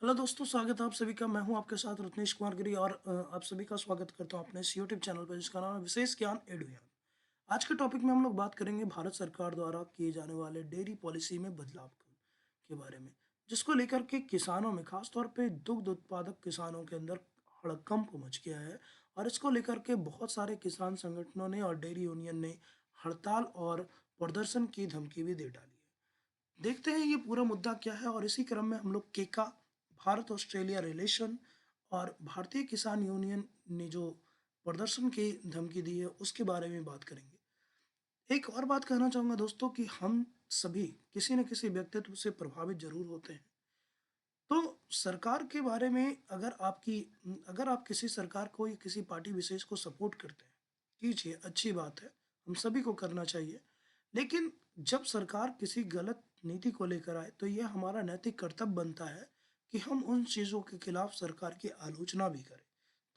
Hello दोस्तों, स्वागत है आप सभी का। मैं हूं आपके साथ रत्नेश कुमार गिरी और आप सभी का स्वागत करता हूं अपने इस यूट्यूब चैनल पर जिसका नाम है विशेष ज्ञान एडु ज्ञान। आज के टॉपिक में हम लोग बात करेंगे भारत सरकार द्वारा किए जाने वाले डेयरी पॉलिसी में बदलाव के बारे में, जिसको लेकर के किसानों में खासतौर पे दुग्ध उत्पादक किसानों के अंदर हड़कंप मच गया है। और इसको लेकर के बहुत सारे किसान संगठनों ने और डेयरी यूनियन ने हड़ताल और प्रदर्शन की धमकी भी दे डाली है। देखते हैं ये पूरा मुद्दा क्या है और इसी क्रम में हम लोग केका, भारत ऑस्ट्रेलिया रिलेशन और भारतीय किसान यूनियन ने जो प्रदर्शन की धमकी दी है उसके बारे में बात करेंगे। एक और बात कहना चाहूँगा दोस्तों कि हम सभी किसी न किसी व्यक्तित्व से प्रभावित ज़रूर होते हैं। तो सरकार के बारे में अगर आप किसी सरकार को या किसी पार्टी विशेष को सपोर्ट करते हैं, कीजिए, अच्छी बात है, हम सभी को करना चाहिए। लेकिन जब सरकार किसी गलत नीति को लेकर आए तो ये हमारा नैतिक कर्तव्य बनता है कि हम उन चीज़ों के खिलाफ सरकार की आलोचना भी करें,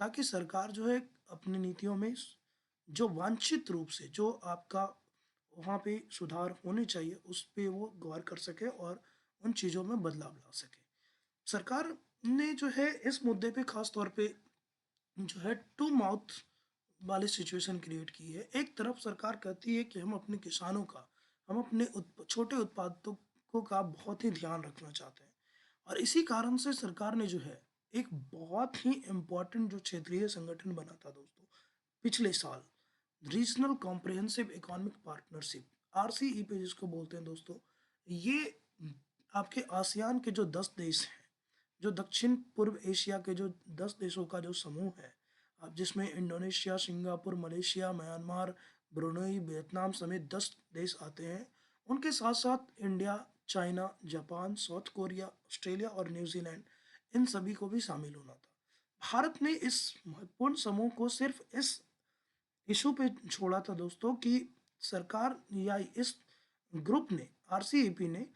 ताकि सरकार जो है अपनी नीतियों में जो वांछित रूप से जो आपका वहाँ पे सुधार होने चाहिए उस पे वो गौर कर सके और उन चीज़ों में बदलाव ला सके। सरकार ने जो है इस मुद्दे पे खास तौर पे जो है टू माउथ वाली सिचुएशन क्रिएट की है। एक तरफ सरकार कहती है कि हम अपने किसानों का, हम अपने छोटे उत्पादकों का बहुत ही ध्यान रखना चाहते हैं। और इसी कारण से सरकार ने जो है एक बहुत ही इम्पोर्टेंट जो क्षेत्रीय संगठन बना था दोस्तों पिछले साल, regional comprehensive economic partnership, RCEP जिसको बोलते हैं दोस्तों। ये आपके आसियान के जो 10 देश हैं, जो दक्षिण पूर्व एशिया के जो 10 देशों का जो समूह है, अब जिसमें Indonesia, Singapore, Malaysia, Myanmar, Brunei, Vietnam समेत 10 देश आते हैं। उनके साथ-साथ India, China, Japan, south Korea, Australia और न्यूजीलैंड, इन सभी को भी शामिल होना था। भारत ने इस महत्वपूर्ण समूह को सिर्फ इस इश्यू पे छोड़ा था दोस्तों कि सरकार या इस ग्रुप ने, आरसीईपी ने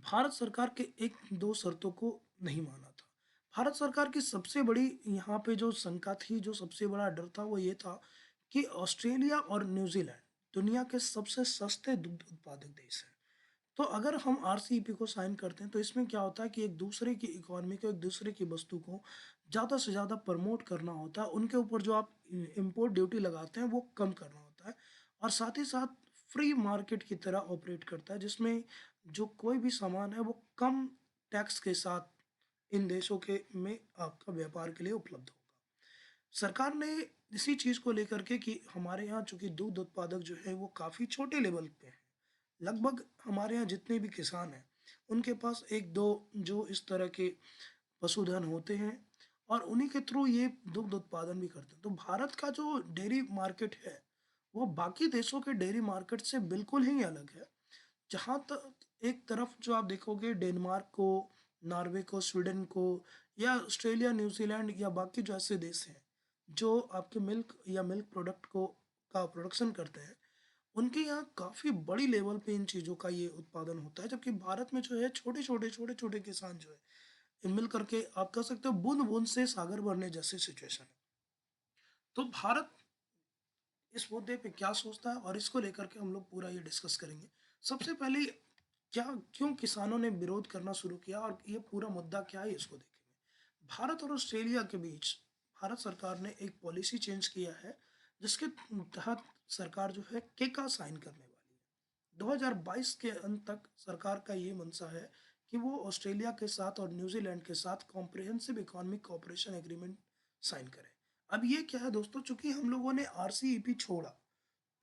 भारत सरकार के एक दो शर्तों को नहीं माना था। भारत सरकार की सबसे बड़ी यहाँ पे जो शंका थी, जो सबसे बड़ा डर था, वो ये था कि ऑस्ट्रेलिया और न्यूजीलैंड दुनिया के सबसे सस्ते दुग्ध उत्पादक देश हैं। तो अगर हम आरसीईपी को साइन करते हैं तो इसमें क्या होता है कि एक दूसरे की इकोनॉमी को, एक दूसरे की वस्तु को ज़्यादा से ज़्यादा प्रमोट करना होता है। उनके ऊपर जो आप इम्पोर्ट ड्यूटी लगाते हैं वो कम करना होता है और साथ ही साथ फ्री मार्केट की तरह ऑपरेट करता है, जिसमें जो कोई भी सामान है वो कम टैक्स के साथ इन देशों के में आपका व्यापार के लिए उपलब्ध होगा। सरकार ने इसी चीज़ को लेकर के कि हमारे यहाँ चूँकि दूध उत्पादक जो है वो काफ़ी छोटे लेवल पे हैं। लगभग हमारे यहाँ जितने भी किसान हैं, उनके पास 1-2 जो इस तरह के पशुधन होते हैं और उन्हीं के थ्रू ये दुग्ध उत्पादन भी करते हैं। तो भारत का जो डेयरी मार्केट है, वो बाकी देशों के डेयरी मार्केट से बिल्कुल ही अलग है। जहाँ तक एक तरफ जो आप देखोगे डेनमार्क को, नॉर्वे को, स्वीडन को या ऑस्ट्रेलिया, न्यूज़ीलैंड या बाकी जो ऐसे देश हैं, जो आपके मिल्क या मिल्क प्रोडक्ट को का प्रोडक्शन करते हैं, उनके यहाँ काफ़ी बड़ी लेवल पे इन चीज़ों का ये उत्पादन होता है। जबकि भारत में जो है छोटे-छोटे किसान जो है, ये मिल करके आप कह सकते हो बूँद-बूँद से सागर भरने जैसी सिचुएशन है। तो भारत इस मुद्दे पे क्या सोचता है और इसको लेकर के हम लोग पूरा ये डिस्कस करेंगे। सबसे पहले क्या क्यों किसानों ने विरोध करना शुरू किया और ये पूरा मुद्दा क्या है इसको देखेंगे। भारत और ऑस्ट्रेलिया के बीच भारत सरकार ने एक पॉलिसी चेंज किया है, जिसके तहत सरकार जो है केका साइन करने वाली है। 2022 के अंत तक सरकार का ये मंशा है कि वो ऑस्ट्रेलिया के साथ और न्यूजीलैंड के साथ comprehensive economic cooperation agreement sign करें। अब ये क्या है दोस्तों, चूंकि हम लोगों ने आरसीईपी छोड़ा,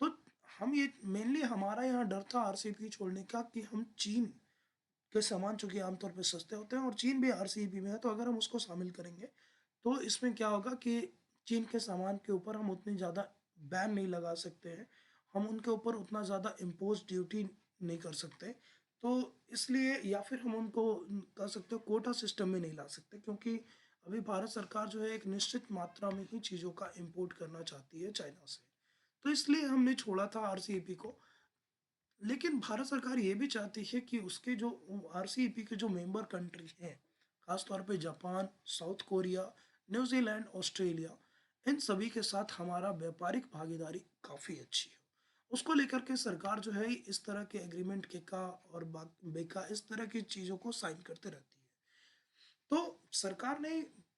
तो हम ये मेनली हमारा यहाँ डर था आरसीईपी छोड़ने का कि हम चीन के सामान चूंकि आमतौर पे सस्ते होते हैं और चीन भी आरसीईपी में है, तो अगर हम उसको शामिल करेंगे तो इसमें क्या होगा कि चीन के सामान के ऊपर हम उतनी ज़्यादा बैन नहीं लगा सकते हैं, हम उनके ऊपर उतना ज़्यादा इम्पोज ड्यूटी नहीं कर सकते। तो इसलिए या फिर हम उनको कह सकते हो कोटा सिस्टम में नहीं ला सकते, क्योंकि अभी भारत सरकार जो है एक निश्चित मात्रा में ही चीज़ों का इम्पोर्ट करना चाहती है चाइना से। तो इसलिए हमने छोड़ा था आरसीईपी को। लेकिन भारत सरकार ये भी चाहती है कि उसके जो आरसीईपी के जो मेंबर कंट्री हैं, खास तौर पे Japan, south Korea, New Zealand, Australia, इन सभी के साथ हमारा व्यापारिक भागीदारी काफ़ी अच्छी हो। उसको लेकर के सरकार जो है इस तरह के एग्रीमेंट के का और बेका इस तरह की चीज़ों को साइन करते रहती है। तो सरकार ने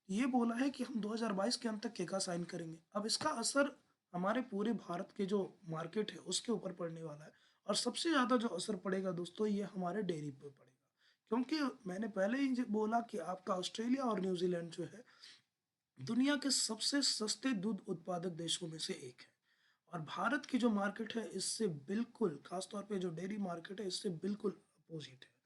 ये बोला है कि हम 2022 के अंत तक केका साइन करेंगे। अब इसका असर हमारे पूरे भारत के जो मार्केट है उसके ऊपर पड़ने वाला है, और सबसे ज़्यादा जो असर पड़ेगा दोस्तों ये हमारे डेयरी पे पड़ेगा। क्योंकि मैंने पहले ही बोला कि आपका ऑस्ट्रेलिया और न्यूजीलैंड जो है दुनिया के सबसे सस्ते दूध उत्पादक देशों में से एक है, और भारत की जो मार्केट है इससे बिल्कुल, खासतौर पे जो डेयरी मार्केट है इससे बिल्कुल अपोजिट है।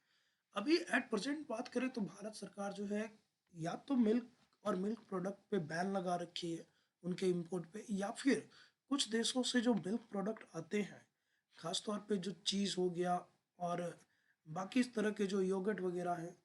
अभी एट प्रेजेंट बात करें तो भारत सरकार जो है या तो मिल्क और मिल्क प्रोडक्ट पे बैन लगा रखी है उनके इंपोर्ट पे, या फिर कुछ देशों से जो मिल्क प्रोडक्ट आते हैं, खासतौर पे जो चीज़ हो गया और बाकी इस तरह के जो योगर्ट वगैरह हैं,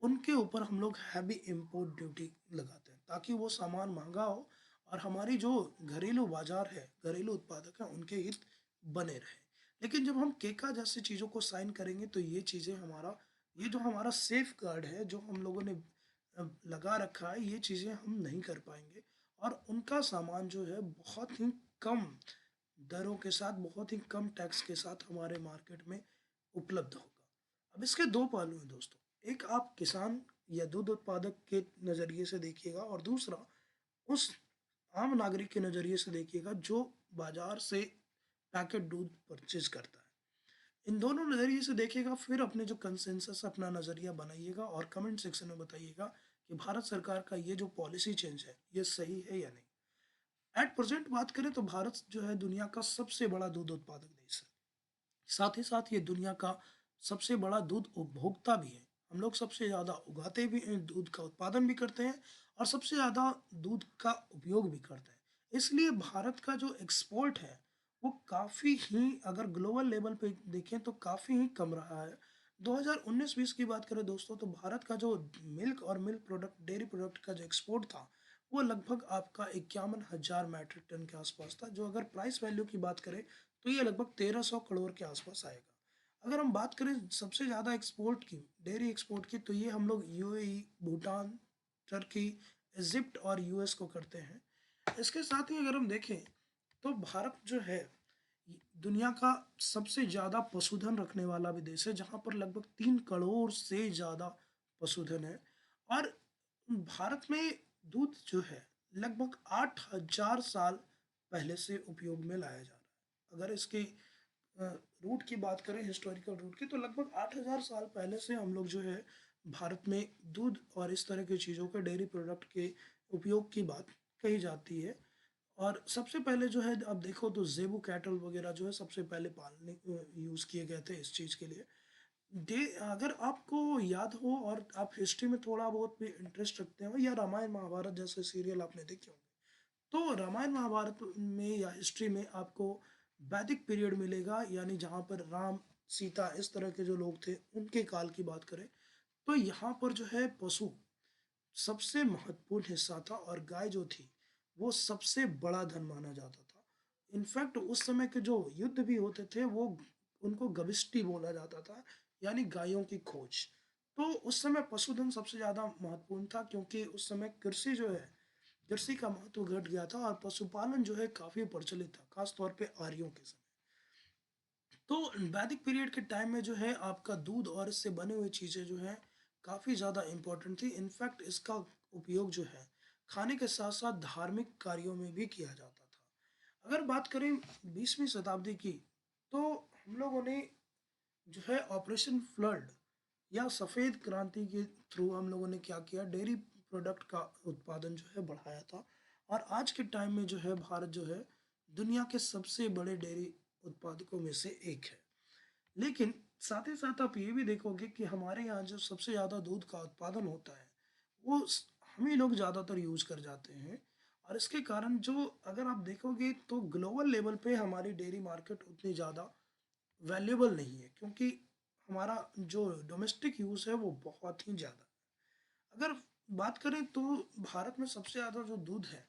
उनके ऊपर हम लोग हैवी इंपोर्ट ड्यूटी लगाते हैं ताकि वो सामान महंगा हो और हमारी जो घरेलू बाजार है, घरेलू उत्पादक हैं, उनके हित बने रहे। लेकिन जब हम केका जैसी चीज़ों को साइन करेंगे तो ये चीज़ें हमारा, ये जो हमारा सेफ गार्ड है जो हम लोगों ने लगा रखा है, ये चीज़ें हम नहीं कर पाएंगे, और उनका सामान जो है बहुत ही कम दरों के साथ, बहुत ही कम टैक्स के साथ हमारे मार्केट में उपलब्ध होगा। अब इसके दो पहलू हैं दोस्तों, एक आप किसान या दूध उत्पादक के नज़रिए से देखिएगा, और दूसरा उस आम नागरिक के नज़रिए से देखिएगा जो बाजार से पैकेट दूध परचेज करता है। इन दोनों नज़रिए से देखिएगा, फिर अपने जो कंसेंसस अपना नज़रिया बनाइएगा और कमेंट सेक्शन में बताइएगा कि भारत सरकार का ये जो पॉलिसी चेंज है ये सही है या नहीं। एट प्रेजेंट बात करें तो भारत जो है दुनिया का सबसे बड़ा दूध उत्पादक देश है, साथ ही साथ ये दुनिया का सबसे बड़ा दूध उपभोक्ता भी है। हम लोग सबसे ज़्यादा उगाते भी दूध का उत्पादन भी करते हैं और सबसे ज़्यादा दूध का उपयोग भी करते हैं। इसलिए भारत का जो एक्सपोर्ट है वो काफ़ी ही, अगर ग्लोबल लेवल पे देखें तो काफ़ी ही कम रहा है। 2019-20 की बात करें दोस्तों तो भारत का जो मिल्क और मिल्क प्रोडक्ट, डेयरी प्रोडक्ट का जो एक्सपोर्ट था वो लगभग आपका 51,000 मैट्रिक टन के आसपास था, जो अगर प्राइस वैल्यू की बात करें तो ये लगभग 1300 करोड़ के आसपास आएगा। अगर हम बात करें सबसे ज़्यादा एक्सपोर्ट की, डेयरी एक्सपोर्ट की, तो ये हम लोग यूएई, भूटान, टर्की, इजिप्ट और यूएस को करते हैं। इसके साथ ही अगर हम देखें तो भारत जो है दुनिया का सबसे ज़्यादा पशुधन रखने वाला भी देश है, जहाँ पर लगभग 3 करोड़ से ज़्यादा पशुधन है। और भारत में दूध जो है लगभग 8,000 साल पहले से उपयोग में लाया जा रहा है। अगर इसके रूट की बात करें, हिस्टोरिकल रूट की, तो लगभग 8,000 साल पहले से हम लोग जो है भारत में दूध और इस तरह की चीज़ों के, डेयरी प्रोडक्ट के उपयोग की बात कही जाती है। और सबसे पहले जो है आप देखो तो ज़ेबू कैटल वगैरह जो है सबसे पहले पालने यूज़ किए गए थे इस चीज़ के लिए। डे अगर आपको याद हो और आप हिस्ट्री में थोड़ा बहुत भी इंटरेस्ट रखते हो या रामायण महाभारत जैसे सीरियल आपने देखे होंगे, तो रामायण महाभारत में या हिस्ट्री में आपको वैदिक पीरियड मिलेगा, यानी जहाँ पर राम, सीता, इस तरह के जो लोग थे उनके काल की बात करें तो यहाँ पर जो है पशु सबसे महत्वपूर्ण हिस्सा था, और गाय जो थी वो सबसे बड़ा धन माना जाता था। इनफैक्ट उस समय के जो युद्ध भी होते थे वो, उनको गविष्टि बोला जाता था, यानी गायों की खोज। तो उस समय पशुधन सबसे ज़्यादा महत्वपूर्ण था, क्योंकि उस समय कृषि जो है, कृषि का महत्व घट गया था और पशुपालन जो है काफ़ी प्रचलित था, खास तौर पे आर्यों के समय। तो वैदिक पीरियड के टाइम में जो है आपका दूध और इससे बने हुए चीज़ें जो हैं काफ़ी ज़्यादा इम्पोर्टेंट थी। इनफैक्ट इसका उपयोग जो है खाने के साथ साथ धार्मिक कार्यों में भी किया जाता था। अगर बात करें 20वीं शताब्दी की, तो हम लोगों ने जो है ऑपरेशन फ्लड या सफ़ेद क्रांति के थ्रू हम लोगों ने क्या किया, डेयरी प्रोडक्ट का उत्पादन जो है बढ़ाया था, और आज के टाइम में जो है भारत जो है दुनिया के सबसे बड़े डेयरी उत्पादकों में से एक है। लेकिन साथ ही साथ आप ये भी देखोगे कि हमारे यहाँ जो सबसे ज़्यादा दूध का उत्पादन होता है वो हम ही लोग ज़्यादातर यूज़ कर जाते हैं, और इसके कारण जो, अगर आप देखोगे तो ग्लोबल लेवल पे हमारी डेयरी मार्केट उतनी ज़्यादा वैल्यूएबल नहीं है, क्योंकि हमारा जो डोमेस्टिक यूज़ है वो बहुत ही ज़्यादा है। अगर बात करें तो भारत में सबसे ज़्यादा जो दूध है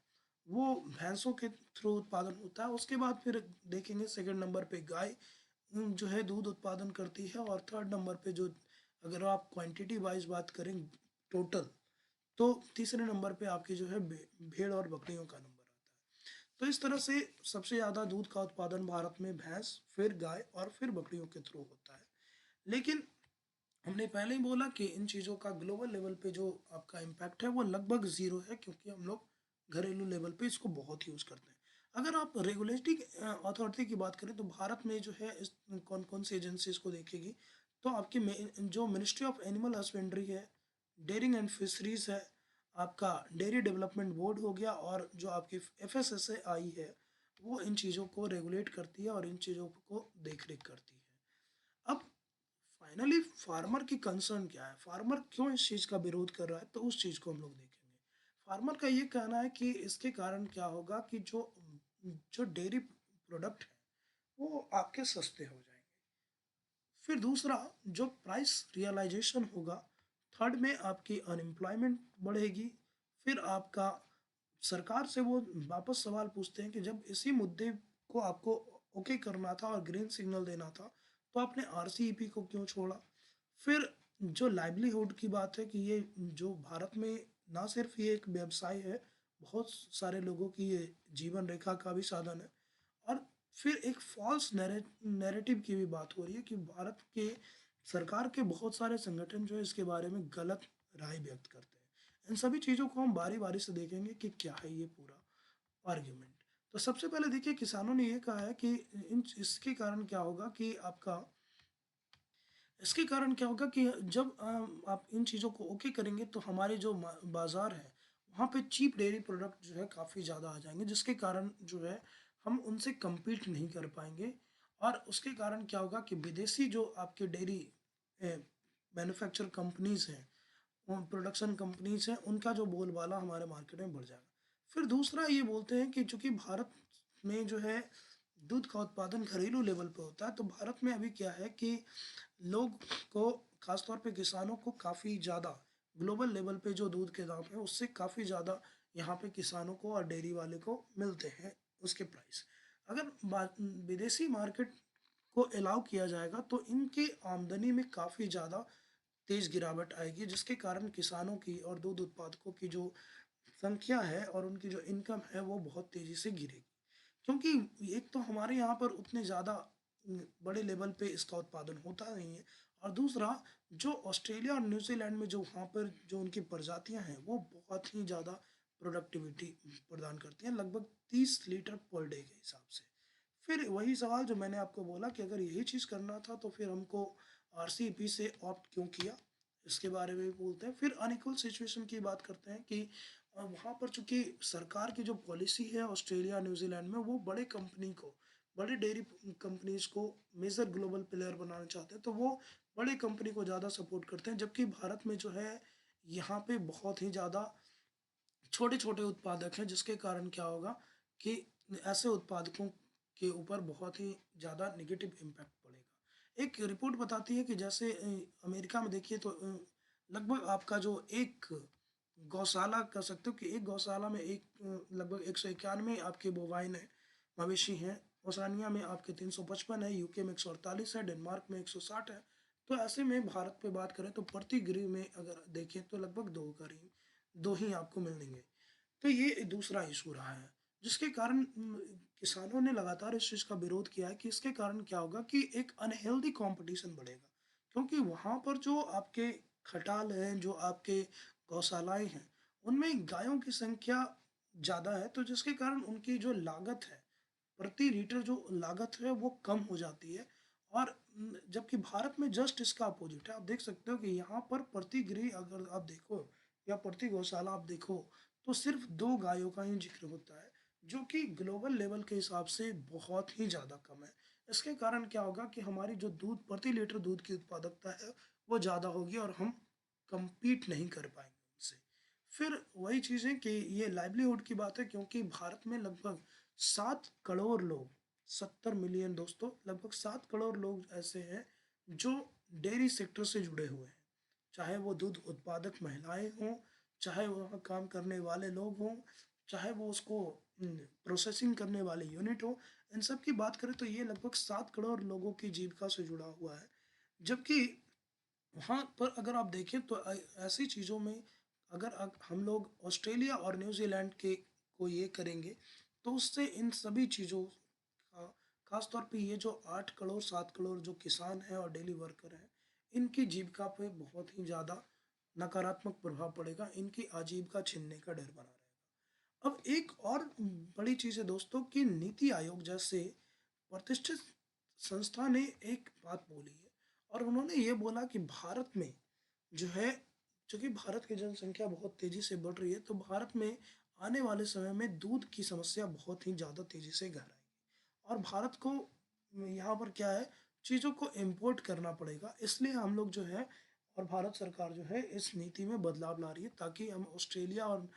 वो भैंसों के थ्रू उत्पादन होता है, उसके बाद फिर देखेंगे सेकंड नंबर पे गाय जो है दूध उत्पादन करती है, और थर्ड नंबर पे जो, अगर आप क्वांटिटी वाइज बात करें टोटल, तो तीसरे नंबर पे आपकी जो है भेड़ और बकरियों का नंबर आता है। तो इस तरह से सबसे ज़्यादा दूध का उत्पादन भारत में भैंस, फिर गाय और फिर बकरियों के थ्रू होता है। लेकिन हमने पहले ही बोला कि इन चीज़ों का ग्लोबल लेवल पे जो आपका इम्पैक्ट है वो लगभग ज़ीरो है, क्योंकि हम लोग घरेलू लेवल पे इसको बहुत यूज़ करते हैं। अगर आप रेगुलेटरी अथॉरिटी की बात करें तो भारत में जो है इस कौन कौन सी एजेंसीज को देखेगी, तो आपकी जो मिनिस्ट्री ऑफ एनिमल हस्बेंड्री है, डेयरिंग एंड फिशरीज है, आपका डेयरी डेवलपमेंट बोर्ड हो गया, और जो आपकी FSSAI है वो इन चीज़ों को रेगुलेट करती है और इन चीज़ों को देख रेख करती है। अब फाइनली फार्मर की कंसर्न क्या है, फार्मर क्यों इस चीज़ का विरोध कर रहा है, तो उस चीज़ को हम लोग देखेंगे। फार्मर का ये कहना है कि इसके कारण क्या होगा कि जो जो डेयरी प्रोडक्ट है वो आपके सस्ते हो जाएंगे। फिर दूसरा, जो प्राइस रियलाइजेशन होगा। थर्ड में आपकी अनएम्प्लॉयमेंट बढ़ेगी। फिर आपका सरकार से वो वापस सवाल पूछते हैं कि जब इसी मुद्दे को आपको ओके करना था और ग्रीन सिग्नल देना था, तो आपने RCEP को क्यों छोड़ा। फिर जो लाइवलीहुड की बात है कि ये जो भारत में ना सिर्फ ये एक व्यवसाय है, बहुत सारे लोगों की ये जीवन रेखा का भी साधन है। और फिर एक फॉल्स नैरेटिव की भी बात हो रही है कि भारत के सरकार के बहुत सारे संगठन जो है इसके बारे में गलत राय व्यक्त करते हैं। इन सभी चीज़ों को हम बारी बारी से देखेंगे कि क्या है ये पूरा आर्ग्यूमेंट। तो सबसे पहले देखिए, किसानों ने ये कहा है कि इन इसके कारण क्या होगा कि आपका इसके कारण क्या होगा कि जब आप इन चीज़ों को ओके करेंगे तो हमारे जो बाज़ार है वहाँ पे चीप डेयरी प्रोडक्ट जो है काफ़ी ज़्यादा आ जाएंगे, जिसके कारण जो है हम उनसे compete नहीं कर पाएंगे। और उसके कारण क्या होगा कि विदेशी जो आपके डेयरी मैन्युफैक्चर कंपनीज हैं, प्रोडक्शन कंपनीज हैं, उनका जो बोलबाला हमारे मार्केट में बढ़ जाएगा। फिर दूसरा ये बोलते हैं कि चूंकि भारत में जो है दूध का उत्पादन घरेलू लेवल पे होता है, तो भारत में अभी क्या है कि लोग को, खासतौर पे किसानों को काफ़ी ज़्यादा ग्लोबल लेवल पे जो दूध के दाम है उससे काफ़ी ज़्यादा यहाँ पे किसानों को और डेयरी वाले को मिलते हैं उसके प्राइस। अगर विदेशी मार्केट को अलाउ किया जाएगा तो इनकी आमदनी में काफ़ी ज़्यादा तेज़ गिरावट आएगी, जिसके कारण किसानों की और दूध उत्पादकों की जो संख्या है और उनकी जो इनकम है वो बहुत तेज़ी से गिरेगी। क्योंकि एक तो हमारे यहाँ पर उतने ज़्यादा बड़े लेवल पे इसका उत्पादन होता नहीं है, और दूसरा जो ऑस्ट्रेलिया और न्यूजीलैंड में जो वहाँ पर जो उनकी प्रजातियाँ हैं वो बहुत ही ज़्यादा प्रोडक्टिविटी प्रदान करती हैं, लगभग 30 लीटर पर डे के हिसाब से। फिर वही सवाल जो मैंने आपको बोला कि अगर यही चीज़ करना था तो फिर हमको RCEP से ऑप्ट क्यों किया, इसके बारे में भी बोलते हैं। फिर अनइक्वल सिचुएशन की बात करते हैं कि वहाँ पर चूंकि सरकार की जो पॉलिसी है ऑस्ट्रेलिया न्यूजीलैंड में, वो बड़े कंपनी को, बड़े डेयरी कंपनीज को मेजर ग्लोबल प्लेयर बनाना चाहते हैं, तो वो बड़े कंपनी को ज़्यादा सपोर्ट करते हैं, जबकि भारत में जो है यहाँ पे बहुत ही ज़्यादा छोटे छोटे उत्पादक हैं, जिसके कारण क्या होगा कि ऐसे उत्पादकों के ऊपर बहुत ही ज़्यादा नेगेटिव इम्पैक्ट पड़ेगा। एक रिपोर्ट बताती है कि जैसे अमेरिका में देखिए तो लगभग आपका जो एक गौशाला कह सकते हो कि एक गौशाला में एक लगभग 191 आपके बोवाइन है, मवेशी हैं। ओसानिया में आपके 355 है, यूके में 148 है, डेनमार्क में 160 है। तो ऐसे में भारत पे बात करें तो प्रति गृह में अगर देखें तो लगभग दो ही आपको मिलेंगे। तो ये दूसरा इशू रहा है, जिसके कारण किसानों ने लगातार इस चीज़ का विरोध किया है कि इसके कारण क्या होगा कि एक अनहेल्दी कंपटीशन बढ़ेगा। क्योंकि वहाँ पर जो आपके खटाल हैं, जो आपके गौशालाएं हैं, उनमें गायों की संख्या ज़्यादा है, तो जिसके कारण उनकी जो लागत है, प्रति लीटर जो लागत है वो कम हो जाती है। और जबकि भारत में जस्ट इसका अपोजिट है। आप देख सकते हो कि यहाँ पर प्रति गृह अगर आप देखो या प्रति गौशाला आप देखो तो सिर्फ 2 गायों का ही जिक्र होता है, जो कि ग्लोबल लेवल के हिसाब से बहुत ही ज़्यादा कम है। इसके कारण क्या होगा कि हमारी जो दूध प्रति लीटर दूध की उत्पादकता है वो ज़्यादा होगी और हम compete नहीं कर पाएंगे उनसे। फिर वही चीज़ें कि ये लाइवलीहुड की बात है, क्योंकि भारत में लगभग 7 करोड़ लोग, 70 मिलियन दोस्तों, लगभग 7 करोड़ लोग ऐसे हैं जो डेयरी सेक्टर से जुड़े हुए हैं। चाहे वो दूध उत्पादक महिलाएं हों, चाहे वहाँ काम करने वाले लोग हों, चाहे वो उसको प्रोसेसिंग करने वाले यूनिट हो। इन सब की बात करें तो ये लगभग 7 करोड़ लोगों की जीविका से जुड़ा हुआ है। जबकि वहाँ पर अगर आप देखें तो ऐसी चीज़ों में अगर हम लोग ऑस्ट्रेलिया और न्यूजीलैंड के को ये करेंगे तो उससे इन सभी चीज़ों का, खास तौर पे ये जो 8 करोड़ 7 करोड़ जो किसान हैं और डेली वर्कर हैं, इनकी जीविका पे बहुत ही ज़्यादा नकारात्मक प्रभाव पड़ेगा, इनकी आजीविका छीनने का डर बना रहेगा। अब एक और बड़ी चीज़ है दोस्तों कि नीति आयोग जैसे प्रतिष्ठित संस्था ने एक बात बोली है और उन्होंने ये बोला कि भारत में जो है, चूंकि भारत की जनसंख्या बहुत तेजी से बढ़ रही है, तो भारत में आने वाले समय में दूध की समस्या बहुत ही ज़्यादा तेजी से गहराएगी और भारत को यहाँ पर क्या है, चीज़ों को इम्पोर्ट करना पड़ेगा। इसलिए हम लोग जो है और भारत सरकार जो है इस नीति में बदलाव ला रही है ताकि हम ऑस्ट्रेलिया और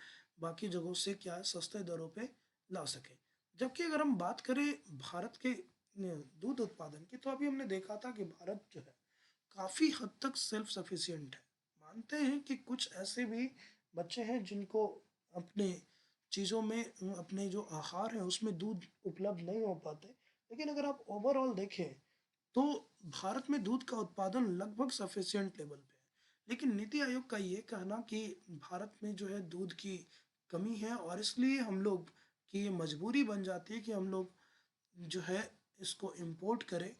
बाकी जगहों से क्या है सस्ते दरों पे ला सकें। जबकि अगर हम बात करें भारत के दूध उत्पादन की, तो अभी हमने देखा था कि भारत जो है काफ़ी हद तक सेल्फ सफिशिएंट है। मानते हैं कि कुछ ऐसे भी बच्चे हैं जिनको अपने चीज़ों में अपने जो आहार है उसमें दूध उपलब्ध नहीं हो पाते, लेकिन अगर आप ओवरऑल देखें तो भारत में दूध का उत्पादन लगभग सफिशिएंट लेवल पे है। लेकिन नीति आयोग का ये कहना कि भारत में जो है दूध की कमी है और इसलिए हम लोग की ये मजबूरी बन जाती है कि हम लोग जो है इसको इम्पोर्ट करें,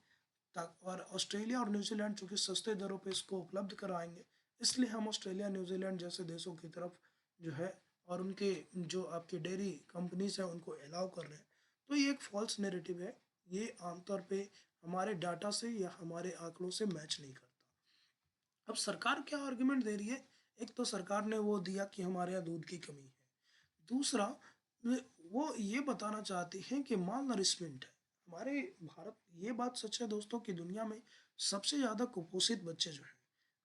और ऑस्ट्रेलिया और न्यूजीलैंड चूँकि सस्ते दरों पे इसको उपलब्ध कराएंगे, इसलिए हम ऑस्ट्रेलिया न्यूजीलैंड जैसे देशों की तरफ जो है और उनके जो आपके डेयरी कंपनीज हैं उनको अलाउ कर रहे हैं। तो ये एक फॉल्स नैरेटिव है, ये आमतौर पे हमारे डाटा से या हमारे आंकड़ों से मैच नहीं करता। अब सरकार क्या आर्गुमेंट दे रही है, एक तो सरकार ने वो दिया कि हमारे यहाँ दूध की कमी है, दूसरा वो ये बताना चाहती हैं कि माल नरिशमेंट है हमारे भारत। ये बात सच है दोस्तों कि दुनिया में सबसे ज़्यादा कुपोषित बच्चे जो हैं,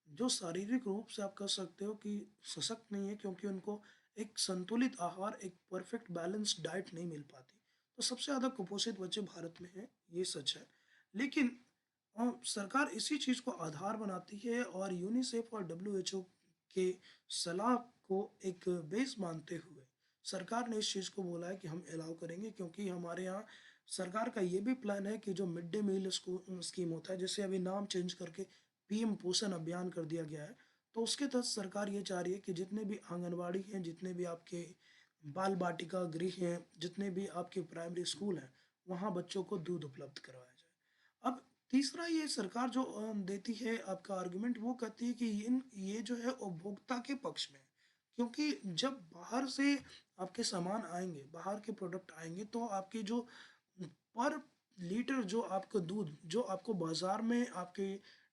जो शारीरिक रूप से आप कह सकते हो कि सशक्त नहीं है क्योंकि उनको एक संतुलित आहार, एक परफेक्ट बैलेंस डाइट नहीं मिल पाती, तो सबसे ज़्यादा कुपोषित बच्चे भारत में हैं, ये सच है। लेकिन सरकार इसी चीज़ को आधार बनाती है और यूनिसेफ और डब्ल्यूएचओ के सलाह को एक बेस मानते हुए सरकार ने इस चीज़ को बोला है कि हम अलाउ करेंगे, क्योंकि हमारे यहाँ सरकार का ये भी प्लान है कि जो मिड डे मील स्कीम होता है, जैसे अभी नाम चेंज करके पीएम पोषण अभियान कर दिया गया है, तो उसके तहत सरकार ये चाह रही है कि जितने भी आंगनबाड़ी हैं, जितने भी आपके बाल बाटिका गृह हैं, जितने भी आपके प्राइमरी स्कूल हैं, वहाँ बच्चों को दूध उपलब्ध करवाया जाए। अब तीसरा ये सरकार जो देती है आपका आर्गुमेंट, वो कहती है कि ये जो है उपभोक्ता के पक्ष में है। क्योंकि जब बाहर से आपके सामान आएंगे, बाहर के प्रोडक्ट आएंगे, तो आपकी जो पर लीटर जो आपका दूध जो आपको बाजार में आपके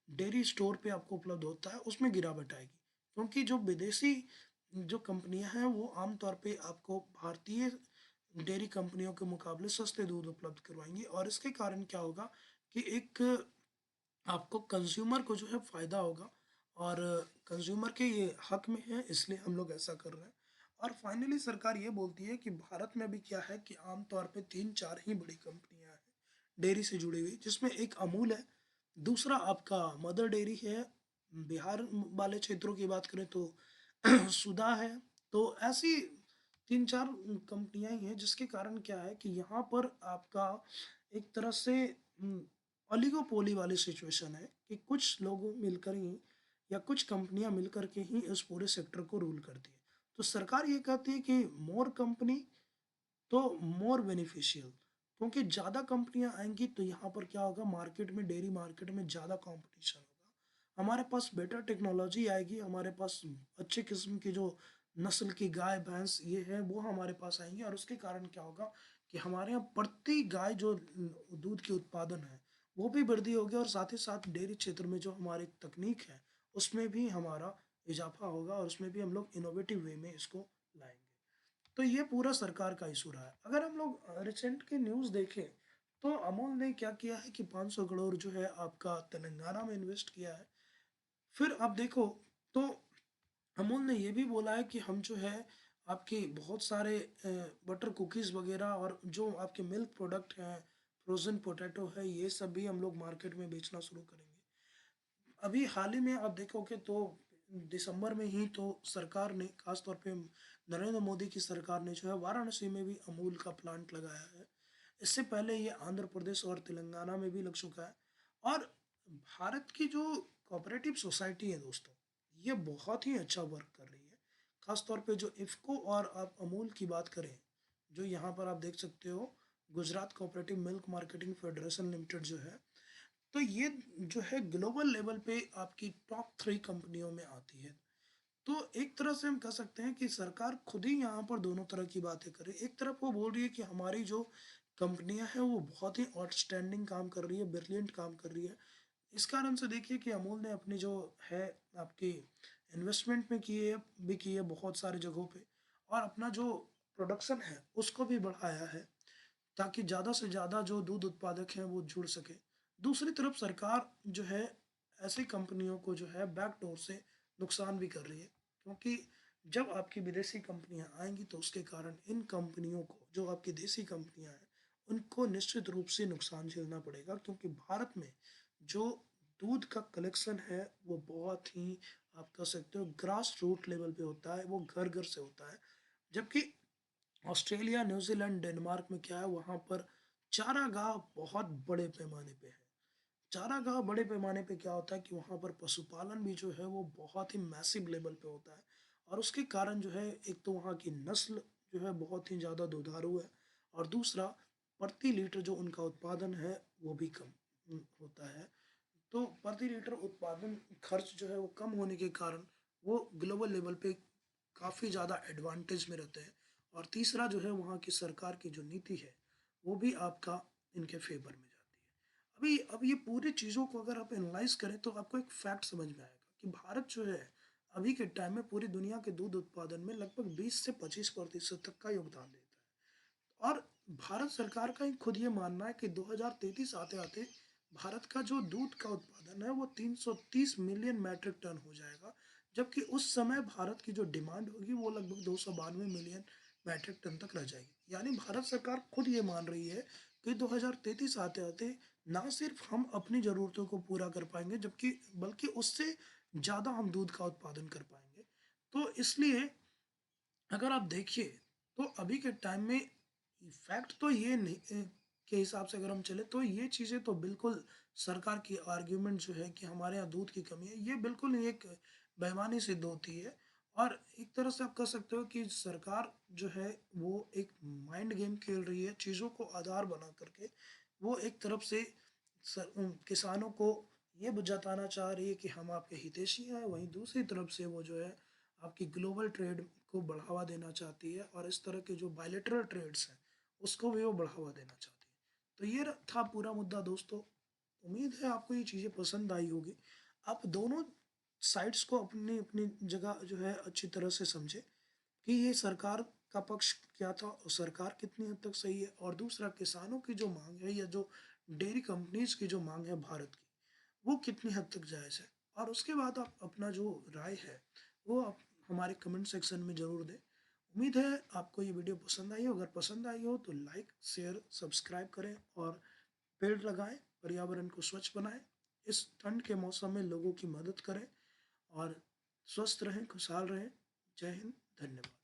डेयरी स्टोर पे आपको उपलब्ध होता है उसमें गिरावट आएगी, क्योंकि जो विदेशी जो कंपनियां हैं वो आमतौर पे आपको भारतीय डेयरी कंपनियों के मुकाबले सस्ते दूध उपलब्ध करवाएंगी और इसके कारण क्या होगा कि एक आपको कंज्यूमर को जो है फ़ायदा होगा और कंज्यूमर के ये हक में है, इसलिए हम लोग ऐसा कर रहे हैं। और फाइनली सरकार ये बोलती है कि भारत में अभी क्या है कि आमतौर पे 3-4 ही बड़ी कंपनियां हैं डेयरी से जुड़ी हुई, जिसमें एक अमूल है, दूसरा आपका मदर डेयरी है, बिहार वाले क्षेत्रों की बात करें तो सुधा है। तो ऐसी 3-4 कंपनियां ही हैं, जिसके कारण क्या है कि यहाँ पर आपका एक तरह से ओलिगोपोली वाली सिचुएशन है कि कुछ लोग मिलकर ही या कुछ कंपनियां मिलकर के ही इस पूरे सेक्टर को रूल करती है। तो सरकार ये कहती है कि मोर कंपनी तो मोर बेनिफिशियल, क्योंकि ज़्यादा कंपनियां आएंगी तो यहाँ पर क्या होगा, मार्केट में डेयरी मार्केट में ज़्यादा कंपटीशन होगा, हमारे पास बेटर टेक्नोलॉजी आएगी, हमारे पास अच्छे किस्म की जो नस्ल की गाय भैंस ये है वो हमारे पास आएंगी और उसके कारण क्या होगा कि हमारे यहाँ प्रति गाय जो दूध के उत्पादन है वो भी वृद्धि होगी और साथ ही साथ डेयरी क्षेत्र में जो हमारी तकनीक है उसमें भी हमारा इजाफा होगा और उसमें भी हम लोग इनोवेटिव वे में इसको लाएंगे। तो ये पूरा सरकार का इशू रहा है। अगर हम लोग रिसेंट के न्यूज़ देखें तो अमूल ने क्या किया है कि 500 करोड़ जो है आपका तेलंगाना में इन्वेस्ट किया है। फिर आप देखो तो अमूल ने ये भी बोला है कि हम जो है आपके बहुत सारे बटर कुकीज़ वगैरह और जो आपके मिल्क प्रोडक्ट हैं, फ्रोज़न पोटैटो है, ये सब भी हम लोग मार्केट में बेचना शुरू करेंगे। अभी हाल ही में आप देखोगे तो दिसंबर में ही तो सरकार ने खास तौर पे नरेंद्र मोदी की सरकार ने जो है वाराणसी में भी अमूल का प्लांट लगाया है। इससे पहले ये आंध्र प्रदेश और तेलंगाना में भी लग चुका है। और भारत की जो कोऑपरेटिव सोसाइटी है दोस्तों, ये बहुत ही अच्छा वर्क कर रही है। खास तौर पे जो इफ़को और आप अमूल की बात करें, जो यहाँ पर आप देख सकते हो Gujarat cooperative milk marketing federation limited जो है, तो ये जो है ग्लोबल लेवल पे आपकी टॉप 3 कंपनियों में आती है। तो एक तरह से हम कह सकते हैं कि सरकार खुद ही यहाँ पर दोनों तरह की बातें कर रही है। एक तरफ वो बोल रही है कि हमारी जो कंपनियाँ हैं वो बहुत ही आउटस्टैंडिंग काम कर रही है, ब्रिलियंट काम कर रही है। इस कारण से देखिए कि अमूल ने अपनी जो है आपकी इन्वेस्टमेंट में की है बहुत सारी जगहों पे, और अपना जो प्रोडक्शन है उसको भी बढ़ाया है ताकि ज़्यादा से ज़्यादा जो दूध उत्पादक हैं वो जुड़ सके। दूसरी तरफ सरकार जो है ऐसी कंपनियों को जो है बैकडोर से नुकसान भी कर रही है, क्योंकि जब आपकी विदेशी कंपनियां आएंगी तो उसके कारण इन कंपनियों को, जो आपकी देसी कंपनियां हैं, उनको निश्चित रूप से नुकसान झेलना पड़ेगा, क्योंकि भारत में जो दूध का कलेक्शन है वो बहुत ही, आप कह सकते हो, ग्रास रूट लेवल पे होता है, वो घर घर से होता है। जबकि ऑस्ट्रेलिया, न्यूजीलैंड, डेनमार्क में क्या है, वहाँ पर चारागाह बहुत बड़े पैमाने पे है। चारागाह बड़े पैमाने पे क्या होता है कि वहाँ पर पशुपालन भी जो है वो बहुत ही मैसिव लेवल पे होता है, और उसके कारण जो है एक तो वहाँ की नस्ल जो है बहुत ही ज़्यादा दुधारू है, और दूसरा प्रति लीटर जो उनका उत्पादन है वो भी कम होता है। तो प्रति लीटर उत्पादन खर्च जो है वो कम होने के कारण वो ग्लोबल लेवल पे काफ़ी ज़्यादा एडवांटेज में रहते हैं। और तीसरा जो है वहाँ की सरकार की जो नीति है वो भी आपका इनके फेवर में जाती है। अभी अब ये पूरी चीज़ों को अगर आप एनालाइज करें तो आपको एक फैक्ट समझ में आएगा कि भारत जो है अभी के टाइम में पूरी दुनिया के दूध उत्पादन में लगभग 20 से 25% तक का योगदान देता है। और भारत सरकार का ही खुद ये मानना है कि 2033 आते आते भारत का जो दूध का उत्पादन है वो 330 मिलियन मैट्रिक टन हो जाएगा, जबकि उस समय भारत की जो डिमांड होगी वो लगभग 292 मिलियन मैट्रिक टन तक रह जाएगी। यानी भारत सरकार खुद ये मान रही है कि 2033 आते आते ना सिर्फ हम अपनी ज़रूरतों को पूरा कर पाएंगे, जबकि बल्कि उससे ज़्यादा हम दूध का उत्पादन कर पाएंगे। तो इसलिए अगर आप देखिए तो अभी के टाइम में फैक्ट तो ये नहीं के हिसाब से अगर हम चले तो ये चीज़ें तो बिल्कुल सरकार की आर्ग्यूमेंट जो है कि हमारे यहाँ दूध की कमी है, ये बिल्कुल ही एक बेईमानी सिद्ध होती है। और एक तरह से आप कह सकते हो कि सरकार जो है वो एक माइंड गेम खेल रही है, चीज़ों को आधार बना करके वो एक तरफ से किसानों को ये जताना चाह रही है कि हम आपके हितैषी हैं, वहीं दूसरी तरफ से वो जो है आपकी ग्लोबल ट्रेड को बढ़ावा देना चाहती है, और इस तरह के जो बायलेटरल ट्रेड्स हैं उसको भी वो बढ़ावा देना चाहती है। तो ये था पूरा मुद्दा दोस्तों। उम्मीद है आपको ये चीज़ें पसंद आई होगी। आप दोनों साइड्स को अपनी अपनी जगह जो है अच्छी तरह से समझे कि ये सरकार का पक्ष क्या था और सरकार कितनी हद तक सही है, और दूसरा किसानों की जो मांग है या जो डेयरी कंपनीज की जो मांग है भारत की, वो कितनी हद तक जायज़ है। और उसके बाद आप अपना जो राय है वो आप हमारे कमेंट सेक्शन में ज़रूर दें। उम्मीद है आपको ये वीडियो पसंद आई हो। अगर पसंद आई हो तो लाइक, शेयर, सब्सक्राइब करें और पेड़ लगाएं, पर्यावरण को स्वच्छ बनाएं। इस ठंड के मौसम में लोगों की मदद करें और स्वस्थ रहें, खुशहाल रहें। जय हिंद, धन्यवाद।